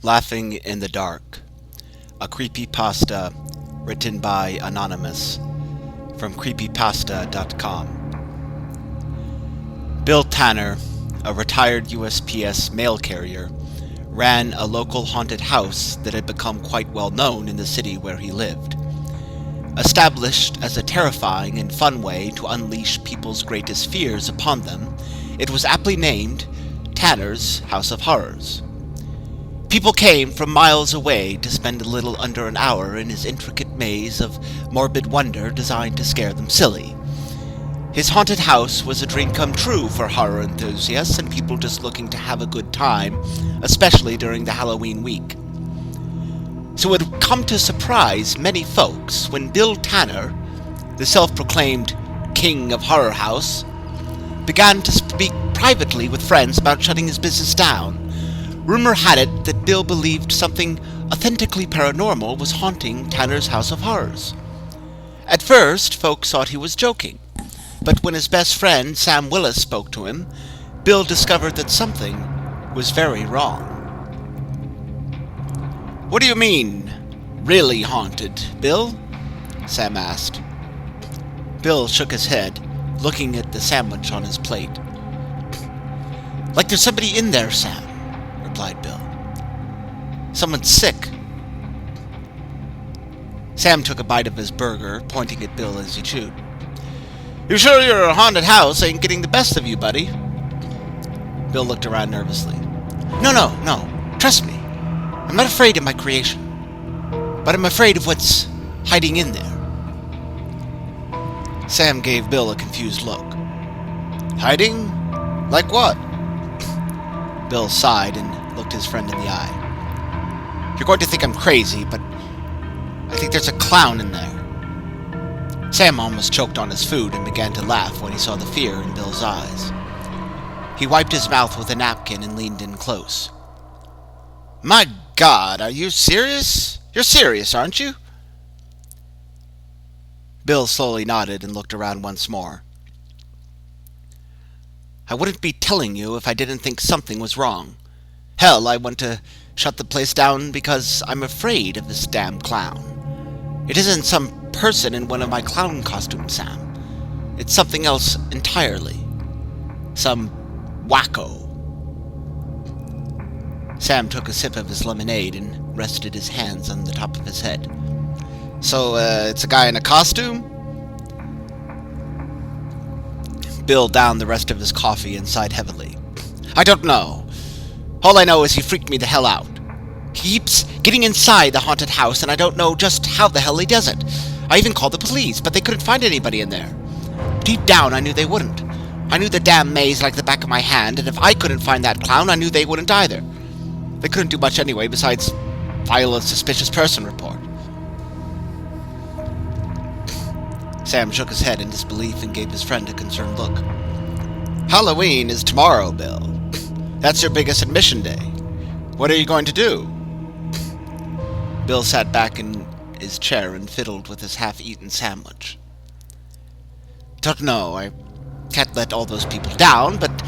Laughing in the Dark, a creepypasta written by Anonymous from Creepypasta.com. Bill Tanner, a retired USPS mail carrier, ran a local haunted house that had become quite well known in the city where he lived. Established as a terrifying and fun way to unleash people's greatest fears upon them, it was aptly named Tanner's House of Horrors. People came from miles away to spend a little under an hour in his intricate maze of morbid wonder designed to scare them silly. His haunted house was a dream come true for horror enthusiasts and people just looking to have a good time, especially during the Halloween week. So it would come to surprise many folks when Bill Tanner, the self-proclaimed King of Horror House, began to speak privately with friends about shutting his business down. Rumor had it that Bill believed something authentically paranormal was haunting Tanner's House of Horrors. At first, folks thought he was joking, but when his best friend, Sam Willis, spoke to him, Bill discovered that something was very wrong. "What do you mean, really haunted, Bill?" Sam asked. Bill shook his head, looking at the sandwich on his plate. "Like there's somebody in there, Sam," replied Bill. "Someone's sick." Sam took a bite of his burger, pointing at Bill as he chewed. "You sure your haunted house ain't getting the best of you, buddy?" Bill looked around nervously. No. Trust me. I'm not afraid of my creation. But I'm afraid of what's hiding in there." Sam gave Bill a confused look. "Hiding? Like what?" Bill sighed and looked his friend in the eye. "You're going to think I'm crazy, but I think there's a clown in there." Sam almost choked on his food and began to laugh when he saw the fear in Bill's eyes. He wiped his mouth with a napkin and leaned in close. "My God, are you serious? You're serious, aren't you?" Bill slowly nodded and looked around once more. "I wouldn't be telling you if I didn't think something was wrong. Hell, I want to shut the place down because I'm afraid of this damn clown. It isn't some person in one of my clown costumes, Sam. It's something else entirely. Some wacko." Sam took a sip of his lemonade and rested his hands on the top of his head. "So, it's a guy in a costume?" Bill downed the rest of his coffee and sighed heavily. "I don't know. All I know is he freaked me the hell out. He keeps getting inside the haunted house, and I don't know just how the hell he does it. I even called the police, but they couldn't find anybody in there. Deep down, I knew they wouldn't. I knew the damn maze like the back of my hand, and if I couldn't find that clown, I knew they wouldn't either. They couldn't do much anyway besides file a suspicious person report." Sam shook his head in disbelief and gave his friend a concerned look. "Halloween is tomorrow, Bill. That's your biggest admission day. What are you going to do?" Bill sat back in his chair and fiddled with his half-eaten sandwich. "Don't know. I can't let all those people down, but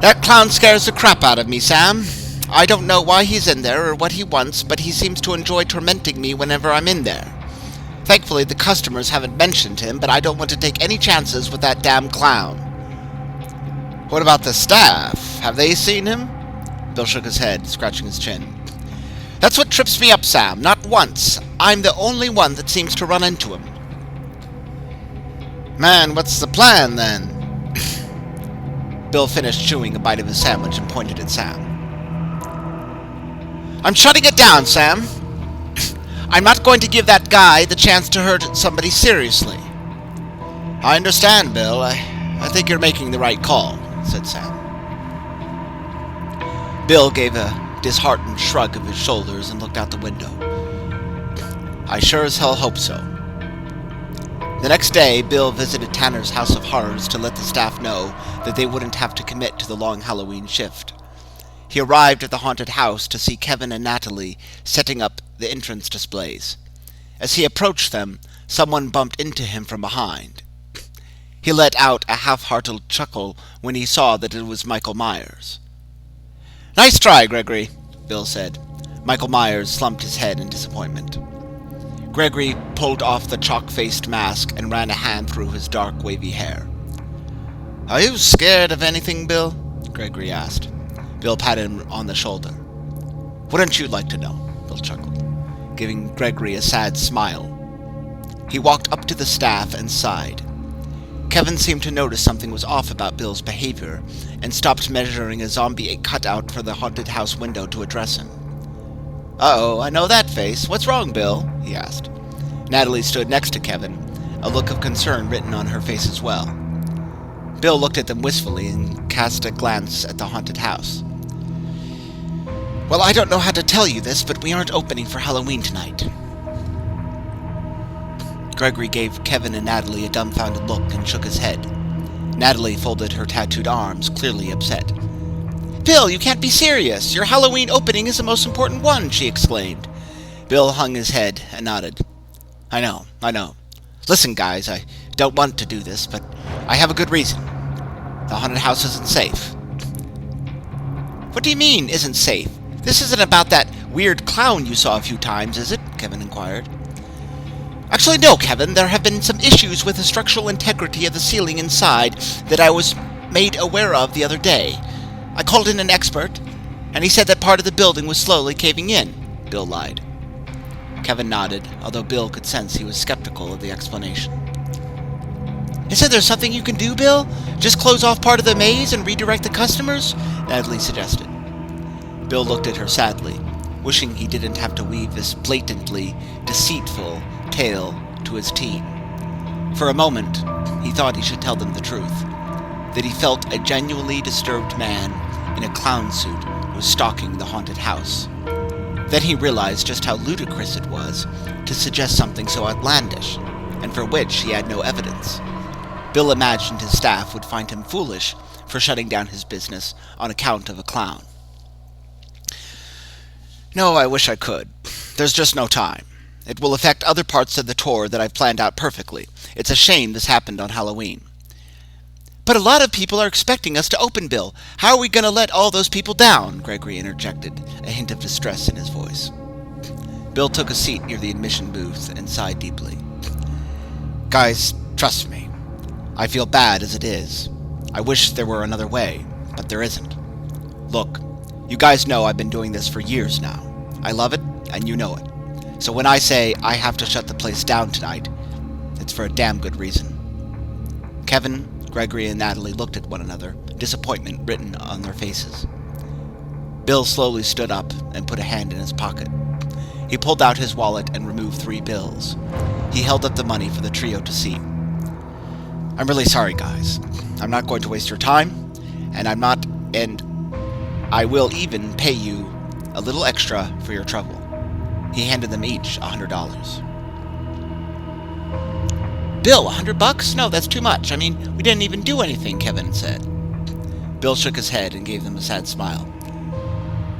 that clown scares the crap out of me, Sam. I don't know why he's in there or what he wants, but he seems to enjoy tormenting me whenever I'm in there. Thankfully, the customers haven't mentioned him, but I don't want to take any chances with that damn clown." "What about the staff? Have they seen him?" Bill shook his head, scratching his chin. "That's what trips me up, Sam. Not once. I'm the only one that seems to run into him." "Man, what's the plan, then?" Bill finished chewing a bite of his sandwich and pointed at Sam. "I'm shutting it down, Sam. I'm not going to give that guy the chance to hurt somebody seriously." "I understand, Bill. I think you're making the right call," said Sam. Bill gave a disheartened shrug of his shoulders and looked out the window. "I sure as hell hope so." The next day, Bill visited Tanner's House of Horrors to let the staff know that they wouldn't have to commit to the long Halloween shift. He arrived at the haunted house to see Kevin and Natalie setting up the entrance displays. As he approached them, someone bumped into him from behind. He let out a half-hearted chuckle when he saw that it was Michael Myers. "Nice try, Gregory," Bill said. Michael Myers slumped his head in disappointment. Gregory pulled off the chalk-faced mask and ran a hand through his dark, wavy hair. "Are you scared of anything, Bill?" Gregory asked. Bill patted him on the shoulder. "Wouldn't you like to know?" Bill chuckled, giving Gregory a sad smile. He walked up to the staff and sighed. Kevin seemed to notice something was off about Bill's behavior and stopped measuring a zombie cutout for the haunted house window to address him. "Uh-oh, I know that face. What's wrong, Bill?" he asked. Natalie stood next to Kevin, a look of concern written on her face as well. Bill looked at them wistfully and cast a glance at the haunted house. "Well, I don't know how to tell you this, but we aren't opening for Halloween tonight." Gregory gave Kevin and Natalie a dumbfounded look and shook his head. Natalie folded her tattooed arms, clearly upset. "Bill, you can't be serious! Your Halloween opening is the most important one!" she exclaimed. Bill hung his head and nodded. I know. Listen, guys, I don't want to do this, but I have a good reason. The haunted house isn't safe." "What do you mean, isn't safe? This isn't about that weird clown you saw a few times, is it?" Kevin inquired. "Actually, no, Kevin. There have been some issues with the structural integrity of the ceiling inside that I was made aware of the other day. I called in an expert, and he said that part of the building was slowly caving in," Bill lied. Kevin nodded, although Bill could sense he was skeptical of the explanation. "Isn't there something you can do, Bill? Just close off part of the maze and redirect the customers?" Natalie suggested. Bill looked at her sadly, wishing he didn't have to weave this blatantly deceitful tale to his team. For a moment, he thought he should tell them the truth, that he felt a genuinely disturbed man in a clown suit was stalking the haunted house. Then he realized just how ludicrous it was to suggest something so outlandish, and for which he had no evidence. Bill imagined his staff would find him foolish for shutting down his business on account of a clown. "No, I wish I could. There's just no time. It will affect other parts of the tour that I've planned out perfectly. It's a shame this happened on Halloween." "But a lot of people are expecting us to open, Bill. How are we going to let all those people down?" Gregory interjected, a hint of distress in his voice. Bill took a seat near the admission booth and sighed deeply. "Guys, trust me. I feel bad as it is. I wish there were another way, but there isn't. Look, you guys know I've been doing this for years now. I love it, and you know it. So when I say I have to shut the place down tonight, it's for a damn good reason." Kevin, Gregory, and Natalie looked at one another, disappointment written on their faces. Bill slowly stood up and put a hand in his pocket. He pulled out his wallet and removed 3 bills. He held up the money for the trio to see. "I'm really sorry, guys. I'm not going to waste your time, and I will even pay you a little extra for your trouble." He handed them each $100. "Bill, $100? No, that's too much. I mean, we didn't even do anything," Kevin said. Bill shook his head and gave them a sad smile.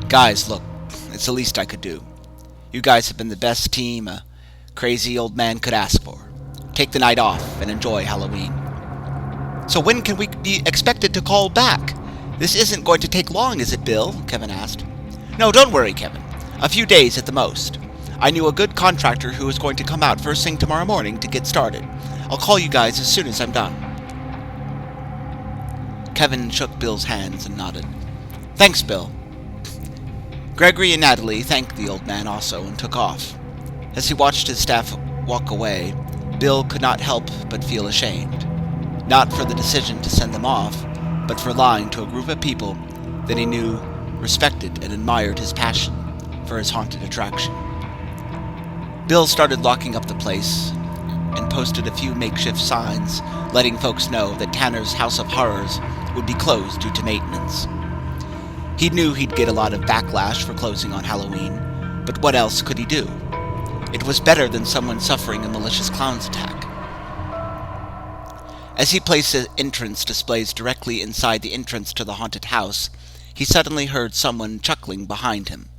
"Guys, look, it's the least I could do. You guys have been the best team a crazy old man could ask for. Take the night off and enjoy Halloween." "So when can we be expected to call back? This isn't going to take long, is it, Bill?" Kevin asked. "No, don't worry, Kevin. A few days at the most. I knew a good contractor who was going to come out first thing tomorrow morning to get started. I'll call you guys as soon as I'm done." Kevin shook Bill's hands and nodded. "Thanks, Bill." Gregory and Natalie thanked the old man also and took off. As he watched his staff walk away, Bill could not help but feel ashamed. Not for the decision to send them off, but for lying to a group of people that he knew respected and admired his passion for his haunted attraction. Bill started locking up the place and posted a few makeshift signs letting folks know that Tanner's House of Horrors would be closed due to maintenance. He knew he'd get a lot of backlash for closing on Halloween, but what else could he do? It was better than someone suffering a malicious clown's attack. As he placed the entrance displays directly inside the entrance to the haunted house, he suddenly heard someone chuckling behind him.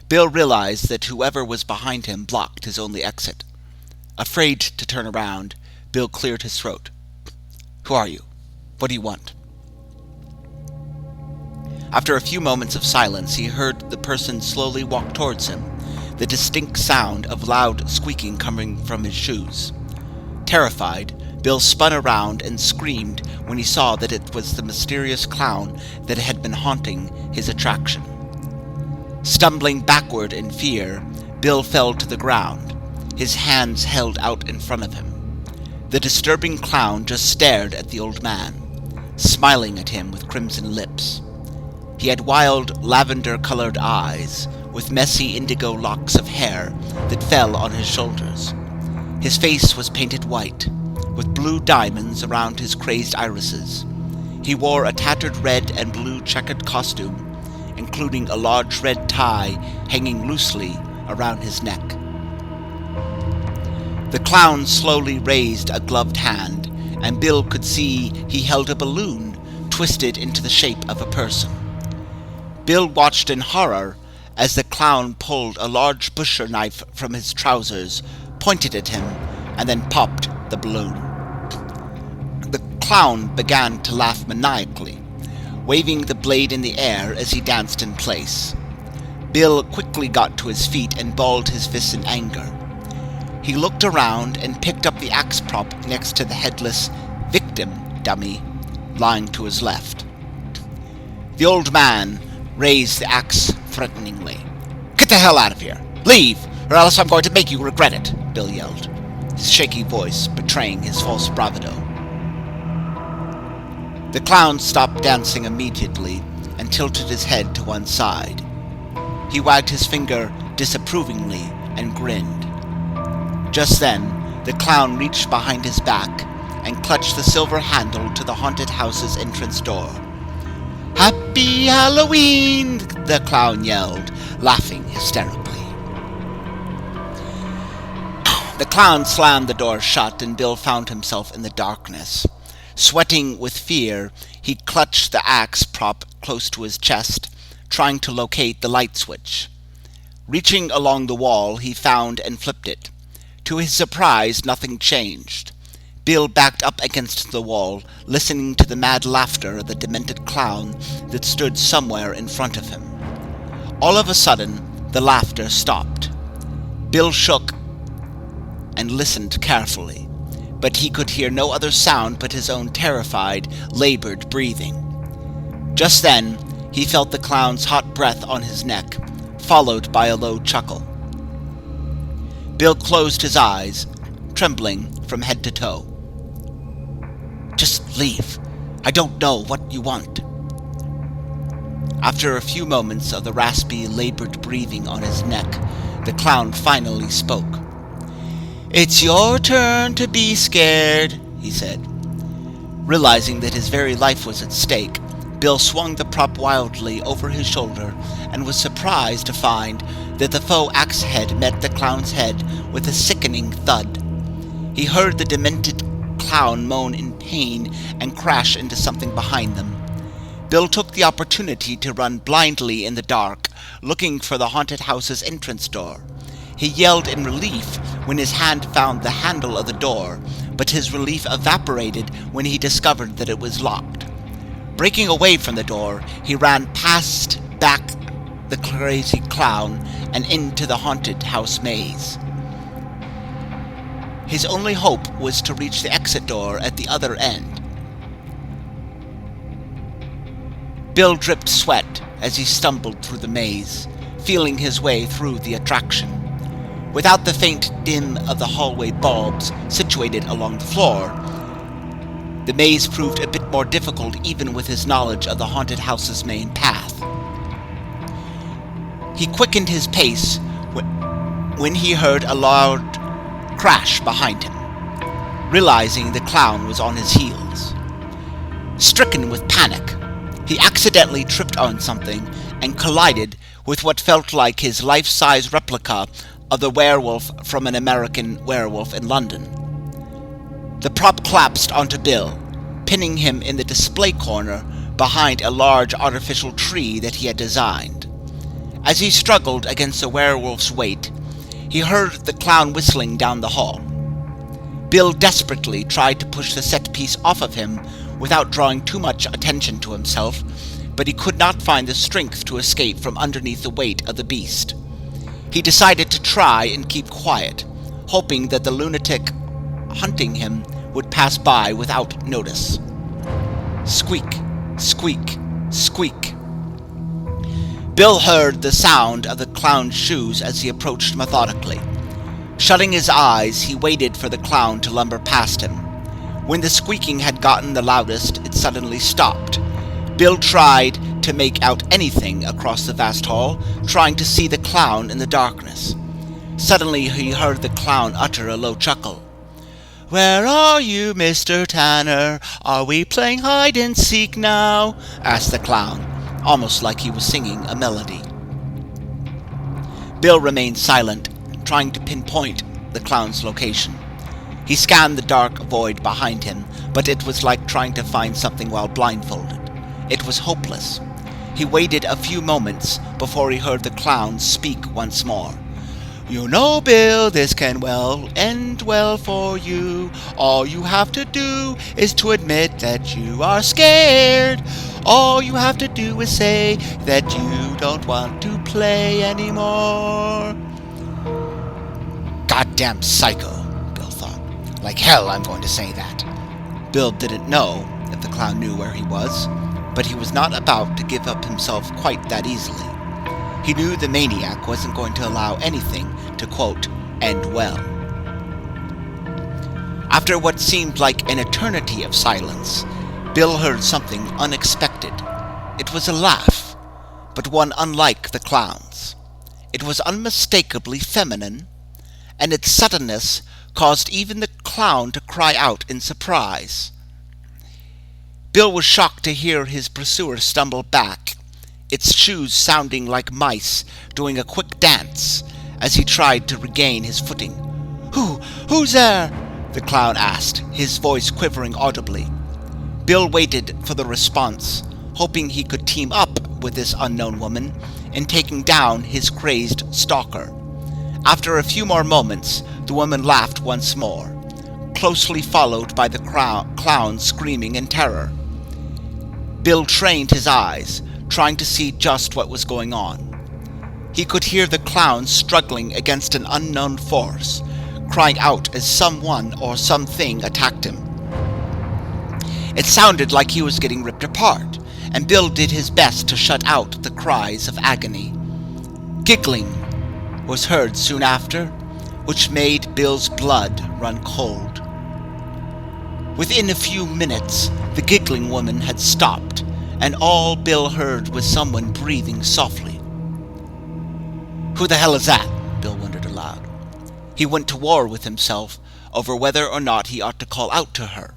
Bill realized that whoever was behind him blocked his only exit. Afraid to turn around, Bill cleared his throat. "Who are you? What do you want?" After a few moments of silence, he heard the person slowly walk towards him, the distinct sound of loud squeaking coming from his shoes. Terrified, Bill spun around and screamed when he saw that it was the mysterious clown that had been haunting his attraction. Stumbling backward in fear, Bill fell to the ground, his hands held out in front of him. The disturbing clown just stared at the old man, smiling at him with crimson lips. He had wild, lavender-colored eyes, with messy indigo locks of hair that fell on his shoulders. His face was painted white, with blue diamonds around his crazed irises. He wore a tattered red and blue checkered costume, including a large red tie hanging loosely around his neck. The clown slowly raised a gloved hand, and Bill could see he held a balloon twisted into the shape of a person. Bill watched in horror as the clown pulled a large butcher knife from his trousers, pointed at him, and then popped the balloon. The clown began to laugh maniacally, waving the blade in the air as he danced in place. Bill quickly got to his feet and balled his fists in anger. He looked around and picked up the axe prop next to the headless victim dummy lying to his left. The old man raised the axe threateningly. "Get the hell out of here! Leave, or else I'm going to make you regret it!" Bill yelled, his shaky voice betraying his false bravado. The clown stopped dancing immediately and tilted his head to one side. He wagged his finger disapprovingly and grinned. Just then, the clown reached behind his back and clutched the silver handle to the haunted house's entrance door. "Happy Halloween!" the clown yelled, laughing hysterically. The clown slammed the door shut, and Bill found himself in the darkness. Sweating with fear, he clutched the axe prop close to his chest, trying to locate the light switch. Reaching along the wall, he found and flipped it. To his surprise, nothing changed. Bill backed up against the wall, listening to the mad laughter of the demented clown that stood somewhere in front of him. All of a sudden, the laughter stopped. Bill shook and listened carefully, but he could hear no other sound but his own terrified, labored breathing. Just then, he felt the clown's hot breath on his neck, followed by a low chuckle. Bill closed his eyes, trembling from head to toe. "Just leave. I don't know what you want." After a few moments of the raspy, labored breathing on his neck, the clown finally spoke. "It's your turn to be scared," he said. Realizing that his very life was at stake, Bill swung the prop wildly over his shoulder and was surprised to find that the faux axe head met the clown's head with a sickening thud. He heard the demented clown moan in pain and crash into something behind them. Bill took the opportunity to run blindly in the dark, looking for the haunted house's entrance door. He yelled in relief when his hand found the handle of the door, but his relief evaporated when he discovered that it was locked. Breaking away from the door, he ran past back the crazy clown and into the haunted house maze. His only hope was to reach the exit door at the other end. Bill dripped sweat as he stumbled through the maze, feeling his way through the attraction. Without the faint dim of the hallway bulbs situated along the floor, the maze proved a bit more difficult even with his knowledge of the haunted house's main path. He quickened his pace when he heard a loud crash behind him, realizing the clown was on his heels. Stricken with panic, he accidentally tripped on something and collided with what felt like his life-size replica of the werewolf from An American Werewolf in London. The prop collapsed onto Bill, pinning him in the display corner behind a large artificial tree that he had designed. As he struggled against the werewolf's weight, he heard the clown whistling down the hall. Bill desperately tried to push the set piece off of him without drawing too much attention to himself, but he could not find the strength to escape from underneath the weight of the beast. He decided to try and keep quiet, hoping that the lunatic hunting him would pass by without notice. Squeak, squeak, squeak. Bill heard the sound of the clown's shoes as he approached methodically. Shutting his eyes, he waited for the clown to lumber past him. When the squeaking had gotten the loudest, it suddenly stopped. Bill tried to make out anything across the vast hall, trying to see the clown in the darkness. Suddenly he heard the clown utter a low chuckle. "Where are you, Mr. Tanner? Are we playing hide-and-seek now?" asked the clown, almost like he was singing a melody. Bill remained silent, trying to pinpoint the clown's location. He scanned the dark void behind him, but it was like trying to find something while blindfolded. It was hopeless. He waited a few moments before he heard the clown speak once more. "You know, Bill, this can end well for you. All you have to do is to admit that you are scared. All you have to do is say that you don't want to play anymore." Goddamn psycho, Bill thought. Like hell I'm going to say that. Bill didn't know if the clown knew where he was, but he was not about to give up himself quite that easily. He knew the maniac wasn't going to allow anything to, quote, end well. After what seemed like an eternity of silence, Bill heard something unexpected. It was a laugh, but one unlike the clown's. It was unmistakably feminine, and its suddenness caused even the clown to cry out in surprise. Bill was shocked to hear his pursuer stumble back, its shoes sounding like mice doing a quick dance as he tried to regain his footing. Who's there?" the clown asked, his voice quivering audibly. Bill waited for the response, hoping he could team up with this unknown woman in taking down his crazed stalker. After a few more moments, the woman laughed once more, closely followed by the clown screaming in terror. Bill trained his eyes, trying to see just what was going on. He could hear the clown struggling against an unknown force, crying out as someone or something attacked him. It sounded like he was getting ripped apart, and Bill did his best to shut out the cries of agony. Giggling was heard soon after, which made Bill's blood run cold. Within a few minutes, the giggling woman had stopped, and all Bill heard was someone breathing softly. "Who the hell is that?" Bill wondered aloud. He went to war with himself over whether or not he ought to call out to her.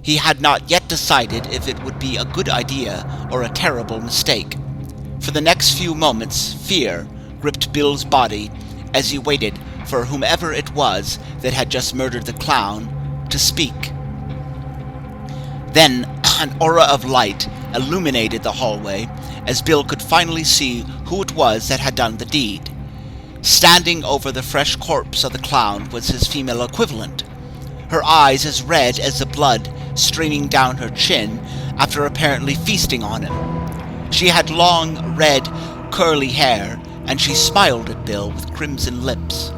He had not yet decided if it would be a good idea or a terrible mistake. For the next few moments, fear gripped Bill's body as he waited for whomever it was that had just murdered the clown to speak. Then an aura of light illuminated the hallway as Bill could finally see who it was that had done the deed. Standing over the fresh corpse of the clown was his female equivalent, her eyes as red as the blood streaming down her chin after apparently feasting on him. She had long, red, curly hair, and she smiled at Bill with crimson lips.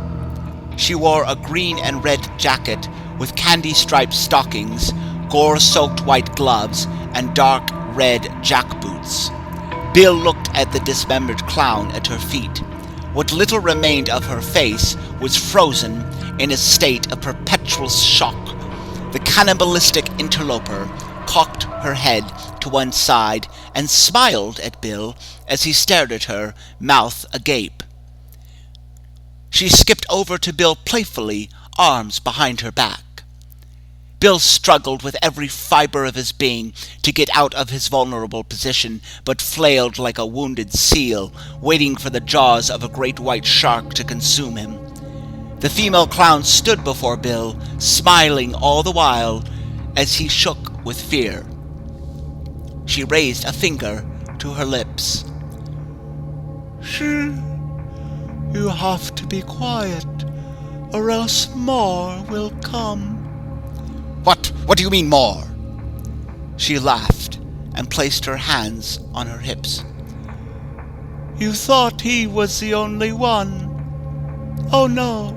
She wore a green and red jacket with candy-striped stockings, gore-soaked white gloves, and dark red jackboots. Bill looked at the dismembered clown at her feet. What little remained of her face was frozen in a state of perpetual shock. The cannibalistic interloper cocked her head to one side and smiled at Bill as he stared at her, mouth agape. She skipped over to Bill playfully, arms behind her back. Bill struggled with every fiber of his being to get out of his vulnerable position, but flailed like a wounded seal, waiting for the jaws of a great white shark to consume him. The female clown stood before Bill, smiling all the while as he shook with fear. She raised a finger to her lips. "You have to be quiet, or else more will come." What do you mean more?" She laughed, and placed her hands on her hips. You thought he was the only one. Oh no,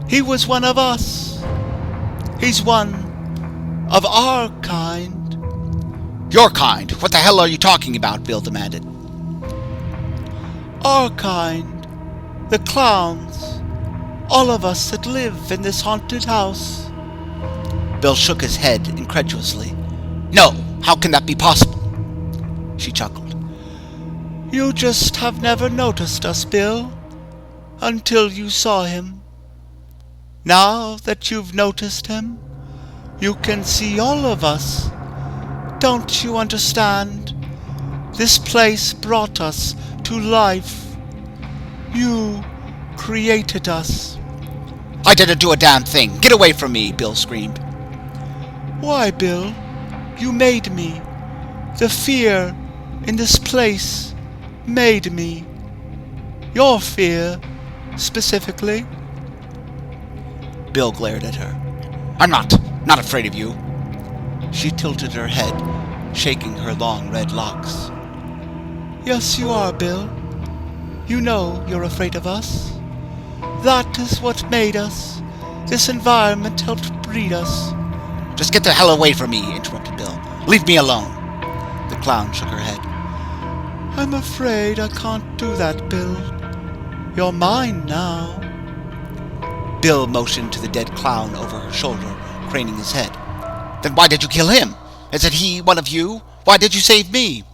he was one of us. He's one of our kind. Your kind? What the hell are you talking about? Bill demanded. Our kind. The clowns. All of us that live in this haunted house. Bill shook his head incredulously. No, how can that be possible? She chuckled. You just have never noticed us, Bill, until you saw him. Now that you've noticed him, you can see all of us. Don't you understand? This place brought us to life. You created us. I didn't do a damn thing. Get away from me, Bill screamed. Why, Bill? You made me. The fear in this place made me. Your fear, specifically. Bill glared at her. I'm not afraid of you. She tilted her head, shaking her long red locks. Yes, you are, Bill. You know you're afraid of us. That is what made us. This environment helped breed us. Just get the hell away from me, interrupted Bill. Leave me alone. The clown shook her head. I'm afraid I can't do that, Bill. You're mine now. Bill motioned to the dead clown over her shoulder, craning his head. Then why did you kill him? Isn't he one of you? Why did you save me?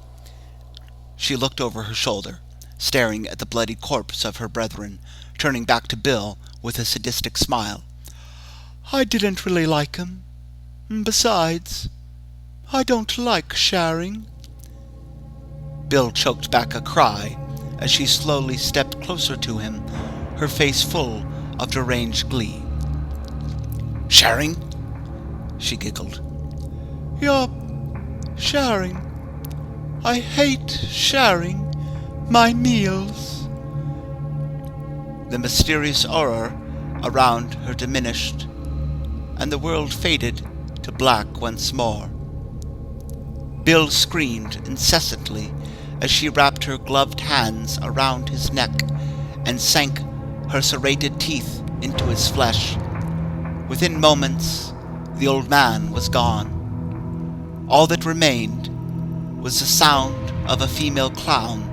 She looked over her shoulder, staring at the bloody corpse of her brethren, turning back to Bill with a sadistic smile. I didn't really like him. Besides, I don't like sharing. Bill choked back a cry as she slowly stepped closer to him, her face full of deranged glee. Sharing? She giggled. Yup, sharing. I hate sharing my meals. The mysterious aura around her diminished, and the world faded to black once more. Bill screamed incessantly as she wrapped her gloved hands around his neck and sank her serrated teeth into his flesh. Within moments, the old man was gone. All that remained was the sound of a female clown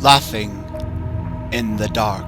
laughing in the dark.